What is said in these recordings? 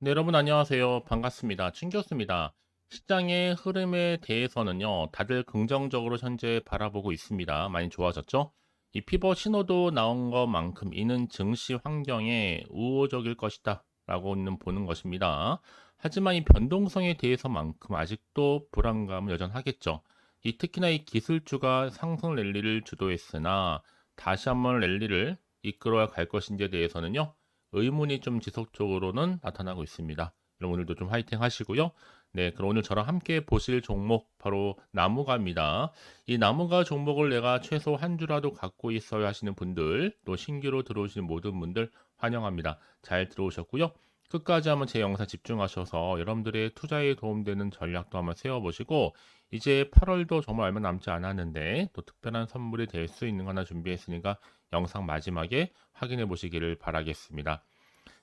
네, 여러분 안녕하세요. 반갑습니다. 친교수입니다. 시장의 흐름에 대해서는요, 다들 긍정적으로 현재 바라보고 있습니다. 많이 좋아졌죠? 이 피벗 신호도 나온 것만큼 이는 증시 환경에 우호적일 것이다 라고는 보는 것입니다. 하지만 이 변동성에 대해서만큼 아직도 불안감은 여전하겠죠. 이 특히나 이 기술주가 상승 랠리를 주도했으나 다시 한번 랠리를 이끌어야 갈 것인지에 대해서는요, 의문이 좀 지속적으로는 나타나고 있습니다. 그럼 오늘도 좀 화이팅 하시고요. 네, 그럼 오늘 저랑 함께 보실 종목 바로 나무가입니다. 이 나무가 종목을 내가 최소 한 주라도 갖고 있어야 하시는 분들, 또 신규로 들어오시는 모든 분들 환영합니다. 잘 들어오셨고요. 끝까지 한번 제 영상 집중하셔서 여러분들의 투자에 도움되는 전략도 한번 세워보시고, 이제 8월도 정말 얼마 남지 않았는데 또 특별한 선물이 될 수 있는 거 하나 준비했으니까 영상 마지막에 확인해 보시기를 바라겠습니다.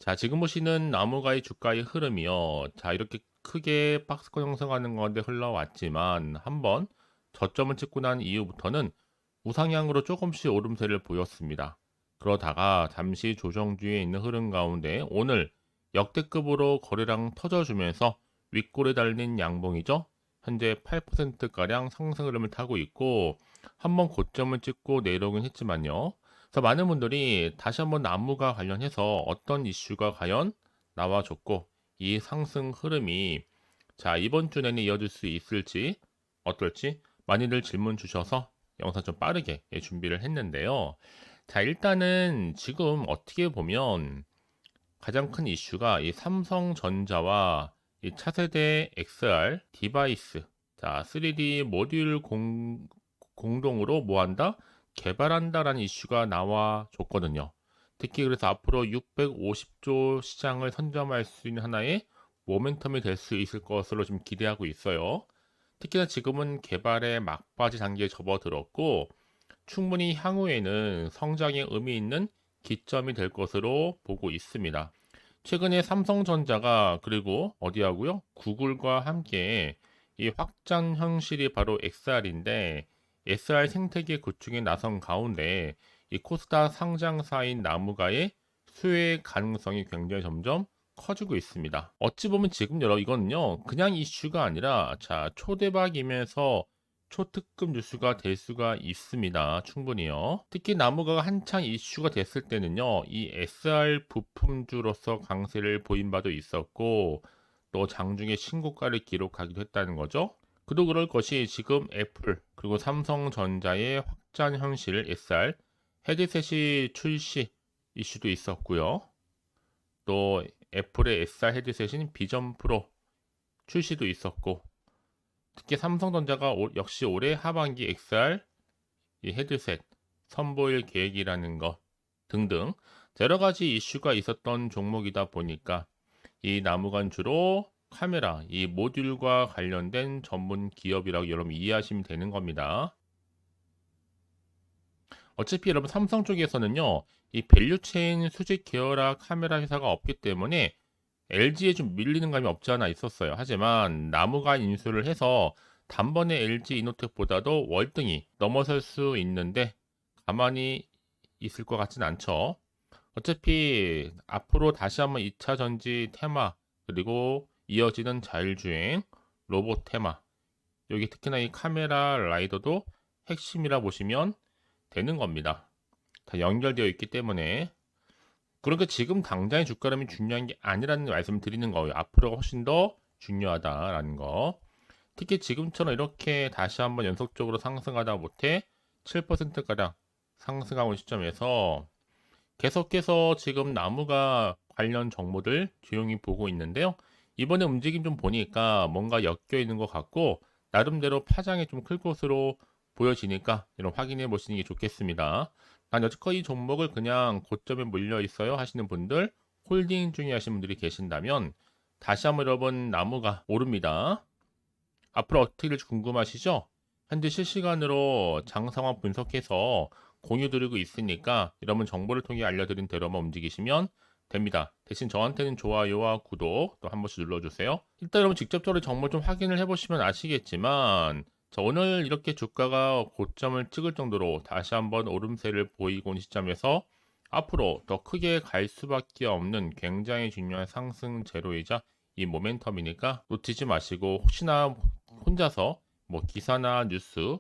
자, 지금 보시는 나무가의 주가의 흐름이요. 자, 이렇게 크게 박스권 형성하는 가운데 흘러왔지만 한번 저점을 찍고 난 이후부터는 우상향으로 조금씩 오름세를 보였습니다. 그러다가 잠시 조정 뒤에 있는 흐름 가운데 오늘 역대급으로 거래량 터져주면서 윗골에 달린 양봉이죠. 현재 8%가량 상승 흐름을 타고 있고 한번 고점을 찍고 내려오긴 했지만요. 그래서 많은 분들이 다시 한번 나무가 관련해서 어떤 이슈가 과연 나와줬고 이 상승 흐름이 자 이번 주 내내 이어질 수 있을지 어떨지 많이들 질문 주셔서 영상 좀 빠르게 준비를 했는데요. 자 일단은 지금 어떻게 보면 가장 큰 이슈가 이 삼성전자와 이 차세대 XR 디바이스 자 3D 모듈 공동으로 뭐 한다? 개발한다라는 이슈가 나와줬거든요. 특히 그래서 앞으로 650조 시장을 선점할 수 있는 하나의 모멘텀이 될 수 있을 것으로 좀 기대하고 있어요. 특히나 지금은 개발의 막바지 단계에 접어들었고 충분히 향후에는 성장에 의미 있는 기점이 될 것으로 보고 있습니다. 최근에 삼성전자가 그리고 어디하고요? 구글과 함께 이 확장 현실이 바로 XR인데 SR 생태계 구축에 나선 가운데 이 코스닥 상장사인 나무가의 수혜 가능성이 굉장히 점점 커지고 있습니다. 어찌 보면 지금 여러 이거는요 그냥 이슈가 아니라 자 초대박이면서 초특급 뉴스가 될 수가 있습니다. 충분히요. 특히 나무가가 한창 이슈가 됐을 때는요 이 SR 부품주로서 강세를 보인 바도 있었고 또 장중에 신고가를 기록하기도 했다는 거죠. 그도 그럴 것이 지금 애플 그리고 삼성전자의 확장 현실 SR 헤드셋이 출시 이슈도 있었고요. 또 애플의 SR 헤드셋인 비전 프로 출시도 있었고 특히 삼성전자가 역시 올해 하반기 XR 이 헤드셋 선보일 계획이라는 것 등등 여러 가지 이슈가 있었던 종목이다 보니까 이 나무관 주로 카메라, 이 모듈과 관련된 전문 기업이라고 여러분 이해하시면 되는 겁니다. 어차피 여러분 삼성 쪽에서는요, 이 밸류체인 수직 계열화 카메라 회사가 없기 때문에 LG에 좀 밀리는 감이 없지 않아 있었어요. 하지만 나무가 인수를 해서 단번에 LG 이노텍보다도 월등히 넘어설 수 있는데 가만히 있을 것 같진 않죠. 어차피 앞으로 다시 한번 2차 전지 테마 그리고 이어지는 자율주행 로봇 테마 여기 특히나 이 카메라 라이더도 핵심이라 보시면 되는 겁니다. 다 연결되어 있기 때문에 그러니까 지금 당장의 주가람이 중요한 게 아니라는 말씀을 드리는 거예요. 앞으로가 훨씬 더 중요하다라는 거. 특히 지금처럼 이렇게 다시 한번 연속적으로 상승하다 못해 7%가량 상승하고 있는 시점에서 계속해서 지금 나무가 관련 정보들 조용히 보고 있는데요. 이번에 움직임 좀 보니까 뭔가 엮여 있는 것 같고 나름대로 파장이 좀 클 것으로 보여지니까 이런 확인해 보시는 게 좋겠습니다. 난 여지껏 이 종목을 그냥 고점에 몰려 있어요 하시는 분들 홀딩 중에 하시는 분들이 계신다면 다시 한번 여러분 나무가 오릅니다. 앞으로 어떻게 될지 궁금하시죠? 현재 실시간으로 장 상황 분석해서 공유 드리고 있으니까 여러분 정보를 통해 알려드린 대로만 움직이시면 됩니다. 대신 저한테는 좋아요와 구독 또 한 번씩 눌러주세요. 일단 여러분 직접적으로 정보 좀 확인을 해보시면 아시겠지만 자, 오늘 이렇게 주가가 고점을 찍을 정도로 다시 한번 오름세를 보이고 있는 시점에서 앞으로 더 크게 갈 수밖에 없는 굉장히 중요한 상승 재료이자 이 모멘텀이니까 놓치지 마시고, 혹시나 혼자서 뭐 기사나 뉴스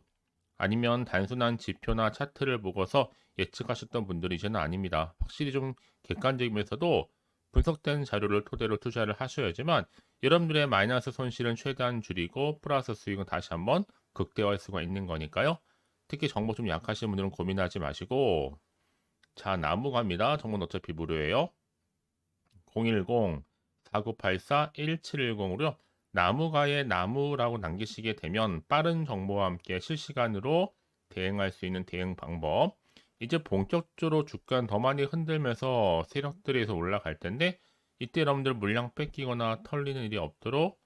아니면 단순한 지표나 차트를 보고서 예측하셨던 분들이 이제는 아닙니다. 확실히 좀 객관적이면서도 분석된 자료를 토대로 투자를 하셔야지만 여러분들의 마이너스 손실은 최대한 줄이고 플러스 수익은 다시 한번 극대화할 수가 있는 거니까요. 특히 정보 좀 약하신 분들은 고민하지 마시고, 자, 나무갑니다. 정보는 어차피 무료예요. 010-4984-1710으로 나무가의 나무라고 남기시게 되면 빠른 정보와 함께 실시간으로 대응할 수 있는 대응 방법. 이제 본격적으로 주가는 더 많이 흔들면서 세력들에서 올라갈 텐데, 이때 여러분들 물량 뺏기거나 털리는 일이 없도록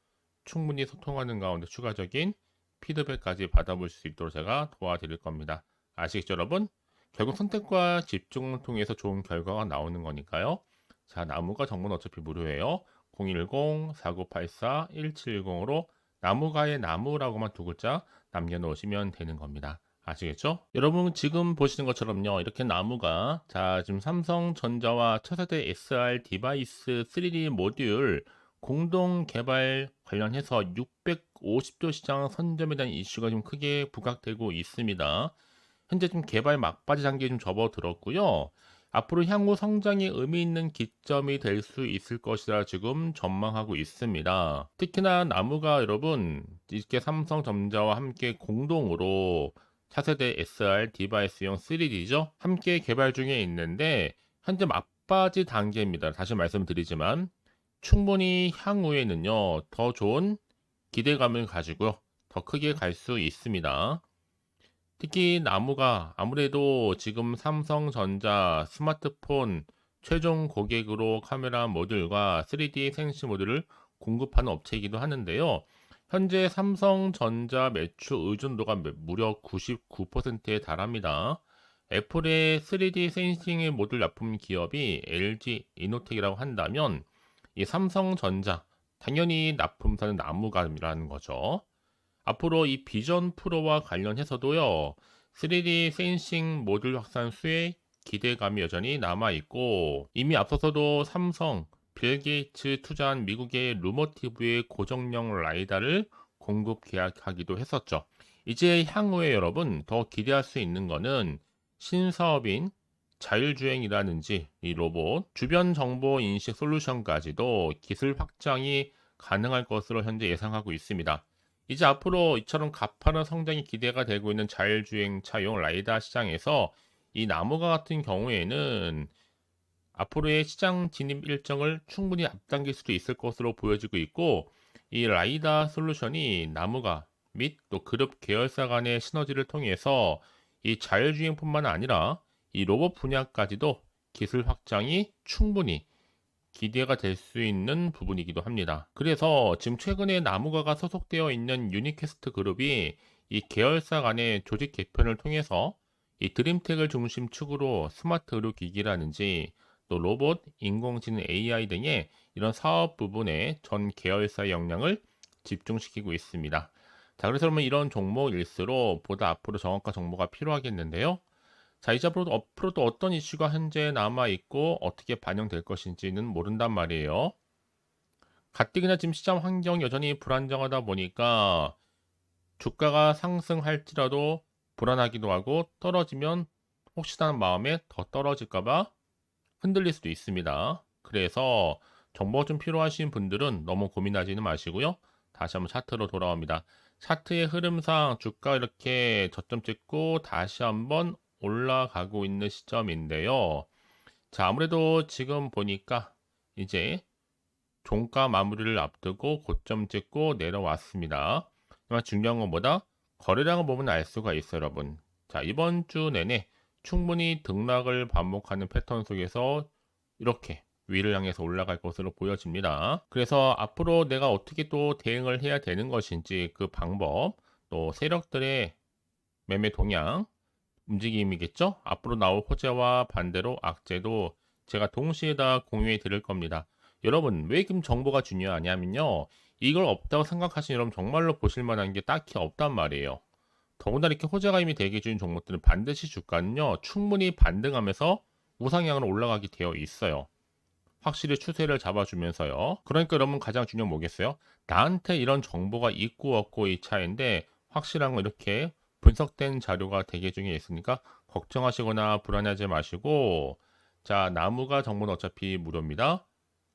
충분히 소통하는 가운데 추가적인 피드백까지 받아볼 수 있도록 제가 도와드릴 겁니다. 아시겠죠, 여러분? 결국 선택과 집중을 통해서 좋은 결과가 나오는 거니까요. 자, 나무가 정보는 어차피 무료예요. 010-4984-1710으로 나무가의 나무라고만 두 글자 남겨놓으시면 되는 겁니다. 아시겠죠? 여러분 지금 보시는 것처럼요, 이렇게 나무가, 자, 지금 삼성전자와 차세대 SR 디바이스 3D 모듈 공동 개발 관련해서 650조 시장 선점에 대한 이슈가 좀 크게 부각되고 있습니다. 현재 좀 개발 막바지 단계에 좀 접어들었고요. 앞으로 향후 성장에 의미 있는 기점이 될 수 있을 것이라 지금 전망하고 있습니다. 특히나 나무가 여러분 이렇게 삼성전자와 함께 공동으로 차세대 SR 디바이스용 3D죠. 함께 개발 중에 있는데 현재 막바지 단계입니다. 다시 말씀드리지만 충분히 향후에는요, 더 좋은 기대감을 가지고 더 크게 갈 수 있습니다. 특히 나무가 아무래도 지금 삼성전자 스마트폰 최종 고객으로 카메라 모듈과 3D 생시 모듈을 공급하는 업체이기도 하는데요. 현재 삼성전자 매출 의존도가 무려 99%에 달합니다. 애플의 3D 센싱 모듈 납품 기업이 LG 이노텍이라고 한다면 이 삼성전자, 당연히 납품사는 나무감이라는 거죠. 앞으로 이 비전 프로와 관련해서도요, 3D 센싱 모듈 확산 수에 기대감이 여전히 남아있고, 이미 앞서서도 삼성, 빌 게이츠 투자한 미국의 루머티브의 고정형 라이다를 공급 계약하기도 했었죠. 이제 향후에 여러분 더 기대할 수 있는 거는 신사업인 자율주행이라든지 이 로봇, 주변 정보 인식 솔루션까지도 기술 확장이 가능할 것으로 현재 예상하고 있습니다. 이제 앞으로 이처럼 가파른 성장이 기대가 되고 있는 자율주행차용 라이다 시장에서 이 나무가 같은 경우에는 앞으로의 시장 진입 일정을 충분히 앞당길 수도 있을 것으로 보여지고 있고, 이 라이다 솔루션이 나무가 및 또 그룹 계열사 간의 시너지를 통해서 이 자율주행뿐만 아니라 이 로봇 분야까지도 기술 확장이 충분히 기대가 될 수 있는 부분이기도 합니다. 그래서 지금 최근에 나무가가 소속되어 있는 유니캐스트 그룹이 이 계열사 간의 조직 개편을 통해서 이 드림텍을 중심 축으로 스마트 의료기기라든지 또 로봇, 인공지능 AI 등의 이런 사업 부분에 전 계열사의 역량을 집중시키고 있습니다. 자, 그래서 그러면 이런 종목일수록 보다 앞으로 정확한 정보가 필요하겠는데요. 자, 이제 앞으로도 어떤 이슈가 현재 남아있고 어떻게 반영될 것인지는 모른단 말이에요. 가뜩이나 지금 시장 환경이 여전히 불안정하다 보니까 주가가 상승할지라도 불안하기도 하고, 떨어지면 혹시나 하는 마음에 더 떨어질까봐 흔들릴 수도 있습니다. 그래서 정보가 좀 필요하신 분들은 너무 고민하지는 마시고요. 다시 한번 차트로 돌아옵니다. 차트의 흐름상 주가 이렇게 저점 찍고 다시 한번 올라가고 있는 시점인데요. 자, 아무래도 지금 보니까 이제 종가 마무리를 앞두고 고점 찍고 내려왔습니다. 하지만 중요한 건 뭐다? 거래량을 보면 알 수가 있어요, 여러분. 자, 이번 주 내내 충분히 등락을 반복하는 패턴 속에서 이렇게 위를 향해서 올라갈 것으로 보여집니다. 그래서 앞으로 내가 어떻게 또 대응을 해야 되는 것인지 그 방법, 또 세력들의 매매 동향, 움직임이겠죠? 앞으로 나올 호재와 반대로 악재도 제가 동시에 다 공유해 드릴 겁니다. 여러분, 왜 지금 정보가 중요하냐면요, 이걸 없다고 생각하시는 여러분 정말로 보실 만한 게 딱히 없단 말이에요. 더군다나 이렇게 호재가 이미 대기 중인 종목들은 반드시 주가는요 충분히 반등하면서 우상향으로 올라가게 되어 있어요. 확실히 추세를 잡아주면서요. 그러니까 여러분 가장 중요한 건 뭐겠어요? 나한테 이런 정보가 있고 없고의 차이인데 확실한 건 이렇게 분석된 자료가 대개 중에 있으니까 걱정하시거나 불안해하지 마시고 자 나무가 정보는 어차피 무료입니다.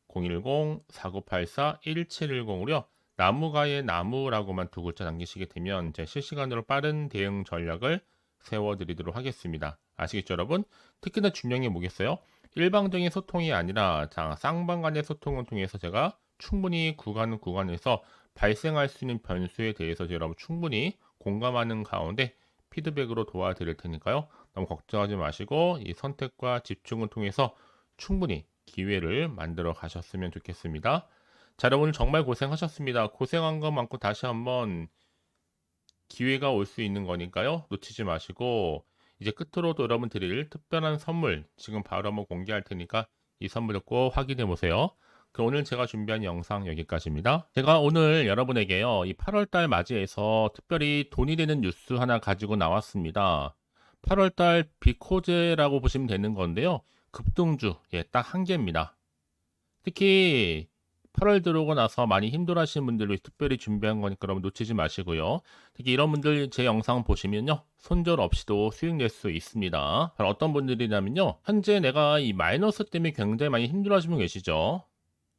010-4984-1710으로요. 나무가의 나무라고만 두 글자 남기시게 되면 제 실시간으로 빠른 대응 전략을 세워드리도록 하겠습니다. 아시겠죠, 여러분? 특히나 중요한 게 뭐겠어요? 일방적인 소통이 아니라 자, 쌍방 간의 소통을 통해서 제가 충분히 구간에서 발생할 수 있는 변수에 대해서 여러분 충분히 공감하는 가운데 피드백으로 도와드릴 테니까요. 너무 걱정하지 마시고 이 선택과 집중을 통해서 충분히 기회를 만들어 가셨으면 좋겠습니다. 자, 여러분 오늘 정말 고생하셨습니다. 고생한 것 많고 다시 한번 기회가 올 수 있는 거니까요. 놓치지 마시고 이제 끝으로도 여러분 드릴 특별한 선물 지금 바로 한번 공개할 테니까 이 선물을 꼭 확인해 보세요. 그럼 오늘 제가 준비한 영상 여기까지입니다. 제가 오늘 여러분에게요. 이 8월달 맞이해서 특별히 돈이 되는 뉴스 하나 가지고 나왔습니다. 8월달 비코제라고 보시면 되는 건데요. 급등주 딱 한 개입니다. 특히 8월 들어오고 나서 많이 힘들어하시는 분들을 특별히 준비한 거니까 여러분 놓치지 마시고요. 특히 이런 분들 제 영상 보시면요. 손절 없이도 수익 낼 수 있습니다. 바로 어떤 분들이냐면요. 현재 내가 이 마이너스 때문에 굉장히 많이 힘들어하시는 분 계시죠.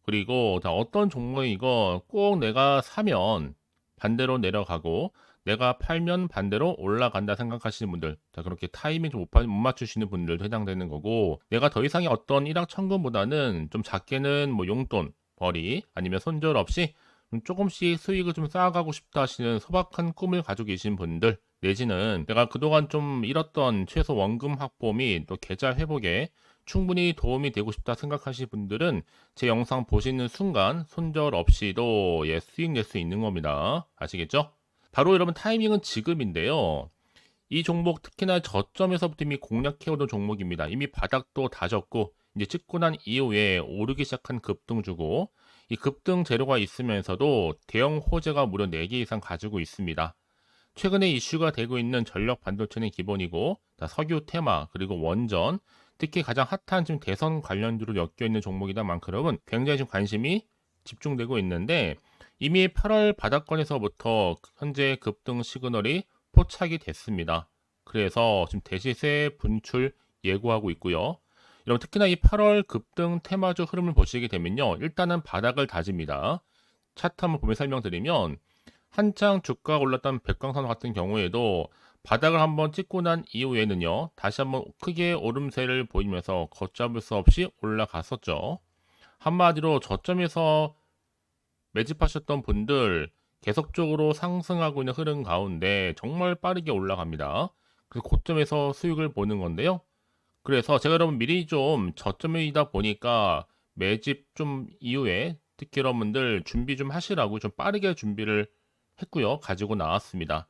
그리고 다 어떤 종목이 이거 꼭 내가 사면 반대로 내려가고 내가 팔면 반대로 올라간다 생각하시는 분들, 자 그렇게 타이밍 좀 못 맞추시는 분들도 해당되는 거고, 내가 더 이상의 어떤 일확천금보다는 좀 작게는 뭐 용돈, 벌이 아니면 손절 없이 좀 조금씩 수익을 좀 쌓아가고 싶다 하시는 소박한 꿈을 가지고 계신 분들, 내지는 내가 그동안 좀 잃었던 최소 원금 확보 및 또 계좌 회복에 충분히 도움이 되고 싶다 생각하시는 분들은 제 영상 보시는 순간 손절 없이도 수익 낼 수 있는 겁니다. 아시겠죠? 바로 여러분 타이밍은 지금인데요. 이 종목 특히나 저점에서부터 이미 공략해오던 종목입니다. 이미 바닥도 다졌고 이제 찍고 난 이후에 오르기 시작한 급등주고 이 급등 재료가 있으면서도 대형 호재가 무려 4개 이상 가지고 있습니다. 최근에 이슈가 되고 있는 전력 반도체는 기본이고 석유 테마 그리고 원전 특히 가장 핫한 지금 대선 관련주로 엮여 있는 종목이다 만큼 굉장히 지금 관심이 집중되고 있는데 이미 8월 바닥권에서부터 현재 급등 시그널이 포착이 됐습니다. 그래서 지금 대시세 분출 예고하고 있고요. 여러분 특히나 이 8월 급등 테마주 흐름을 보시게 되면요. 일단은 바닥을 다집니다. 차트 한번 보면 설명드리면 한창 주가가 올랐던 백광산 같은 경우에도 바닥을 한번 찍고 난 이후에는요. 다시 한번 크게 오름세를 보이면서 걷잡을 수 없이 올라갔었죠. 한마디로 저점에서 매집하셨던 분들 계속적으로 상승하고 있는 흐름 가운데 정말 빠르게 올라갑니다. 그래서 고점에서 수익을 보는 건데요. 그래서 제가 여러분 미리 좀 저점이다 보니까 매집 좀 이후에 특히 여러분들 준비 좀 하시라고 좀 빠르게 준비를 했고요. 가지고 나왔습니다.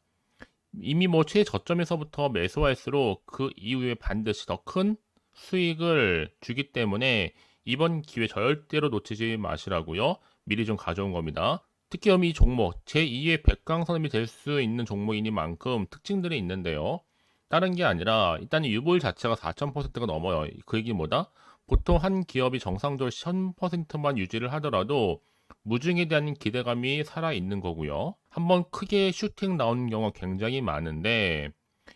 이미 뭐 최저점에서부터 매수할수록 그 이후에 반드시 더 큰 수익을 주기 때문에 이번 기회 절대로 놓치지 마시라고요. 미리 좀 가져온 겁니다. 특히 이 종목 제2의 백강선음이 될 수 있는 종목이니만큼 특징들이 있는데요. 다른 게 아니라 일단 유보율 자체가 4,000%가 넘어요. 그 얘기 뭐다? 보통 한 기업이 정상적으로 1000%만 유지를 하더라도 무중에 대한 기대감이 살아있는 거고요. 한번 크게 슈팅 나오는 경우가 굉장히 많은데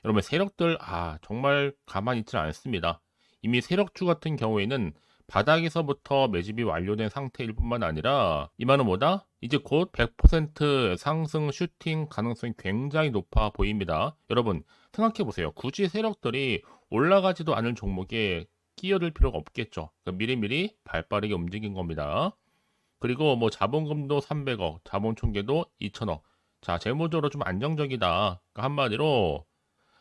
여러분 세력들 정말 가만히 있지 않습니다. 이미 세력주 같은 경우에는 바닥에서부터 매집이 완료된 상태일 뿐만 아니라 이 말은 뭐다? 이제 곧 100% 상승 슈팅 가능성이 굉장히 높아 보입니다. 여러분 생각해 보세요. 굳이 세력들이 올라가지도 않을 종목에 끼어들 필요가 없겠죠. 그러니까 미리미리 발빠르게 움직인 겁니다. 그리고 뭐 자본금도 300억, 자본 총계도 2천억. 자, 재무적으로 좀 안정적이다. 그러니까 한마디로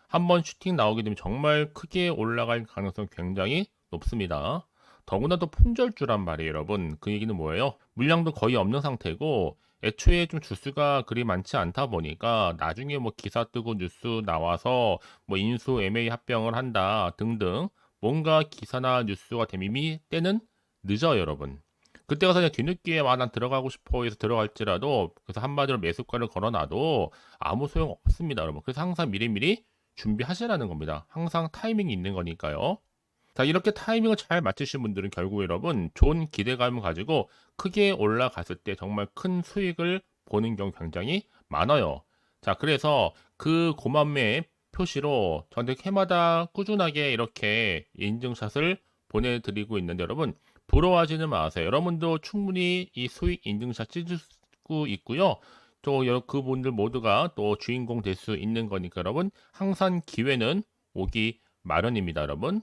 한번 슈팅 나오게 되면 정말 크게 올라갈 가능성이 굉장히 높습니다. 더구나 또 품절주란 말이에요, 여러분. 그 얘기는 뭐예요? 물량도 거의 없는 상태고 애초에 좀 주수가 그리 많지 않다 보니까 나중에 뭐 기사 뜨고 뉴스 나와서 뭐 인수 MA 합병을 한다 등등 뭔가 기사나 뉴스가 되면 이미 때는 늦어요, 여러분. 그때 가서 그냥 뒤늦게 난 들어가고 싶어 해서 들어갈지라도 그래서 한마디로 매수가를 걸어놔도 아무 소용 없습니다, 여러분. 그래서 항상 미리미리 준비하시라는 겁니다. 항상 타이밍이 있는 거니까요. 자, 이렇게 타이밍을 잘 맞추신 분들은 결국 여러분 좋은 기대감을 가지고 크게 올라갔을 때 정말 큰 수익을 보는 경우 굉장히 많아요. 자, 그래서 그 고만매의 표시로 저한테 해마다 꾸준하게 이렇게 인증샷을 보내드리고 있는데 여러분 부러워하지는 마세요. 여러분도 충분히 이 수익 인증샷 찍을 수 있고요. 또 그분들 모두가 또 주인공 될 수 있는 거니까 여러분 항상 기회는 오기 마련입니다, 여러분.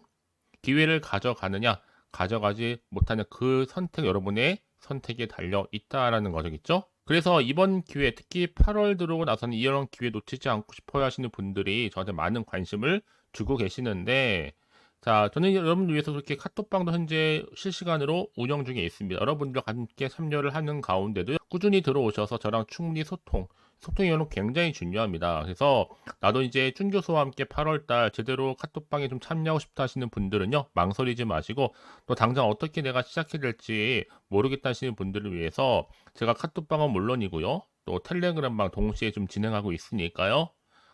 기회를 가져가느냐, 가져가지 못하는 그 선택, 여러분의 선택에 달려 있다라는 거겠죠? 그래서 이번 기회, 특히 8월 들어오고 나서는 이런 기회 놓치지 않고 싶어 하시는 분들이 저한테 많은 관심을 주고 계시는데, 자, 저는 여러분들 위해서 그렇게 카톡방도 현재 실시간으로 운영 중에 있습니다. 여러분들과 함께 참여를 하는 가운데도 꾸준히 들어오셔서 저랑 충분히 소통이 여러분 굉장히 중요합니다. 그래서 나도 이제 준 교수와 함께 8월달 제대로 카톡방에 좀 참여하고 싶다 하시는 분들은요, 망설이지 마시고 또 당장 어떻게 내가 시작해야 될지 모르겠다 하시는 분들을 위해서 제가 카톡방은 물론이고요, 또 텔레그램방 동시에 좀 진행하고 있으니까요.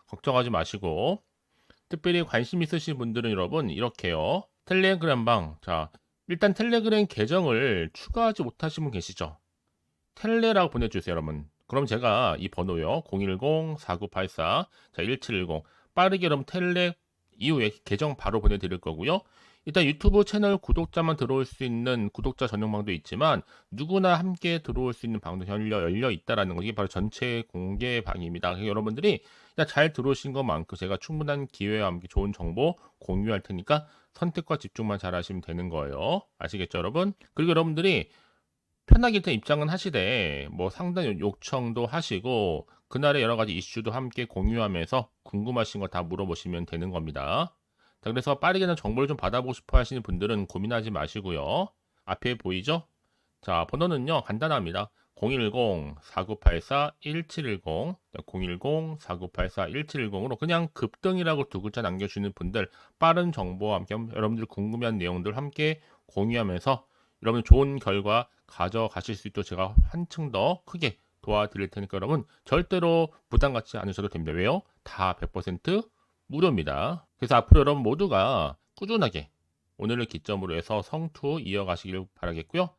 걱정하지 마시고 특별히 관심 있으신 분들은 여러분 이렇게요. 텔레그램방, 자, 일단 텔레그램 계정을 추가하지 못하신 분 계시죠? 텔레라고 보내주세요, 여러분. 그럼 제가 이 번호요. 010-4984, 자, 1710. 빠르게 여러분 텔레 이후에 계정 바로 보내드릴 거고요. 일단 유튜브 채널 구독자만 들어올 수 있는 구독자 전용방도 있지만 누구나 함께 들어올 수 있는 방도 열려 있다라는 거. 이게 바로 전체 공개 방입니다. 그래서 여러분들이 잘 들어오신 것만큼 제가 충분한 기회와 함께 좋은 정보 공유할 테니까 선택과 집중만 잘 하시면 되는 거예요. 아시겠죠, 여러분? 그리고 여러분들이 편하게 일단 입장은 하시되 뭐 상담 요청도 하시고 그날의 여러 가지 이슈도 함께 공유하면서 궁금하신 거 다 물어보시면 되는 겁니다. 자, 그래서 빠르게는 정보를 좀 받아보고 싶어 하시는 분들은 고민하지 마시고요. 앞에 보이죠? 자, 번호는요 간단합니다. 010-4984-1710, 010-4984-1710으로 그냥 급등이라고 두 글자 남겨주는 분들, 빠른 정보와 함께 여러분들 궁금한 내용들 함께 공유하면서 여러분 좋은 결과 가져가실 수 있도록 제가 한층 더 크게 도와드릴 테니까 여러분 절대로 부담 갖지 않으셔도 됩니다. 왜요? 다 100% 무료입니다. 그래서 앞으로 여러분 모두가 꾸준하게 오늘을 기점으로 해서 성투 이어가시길 바라겠고요.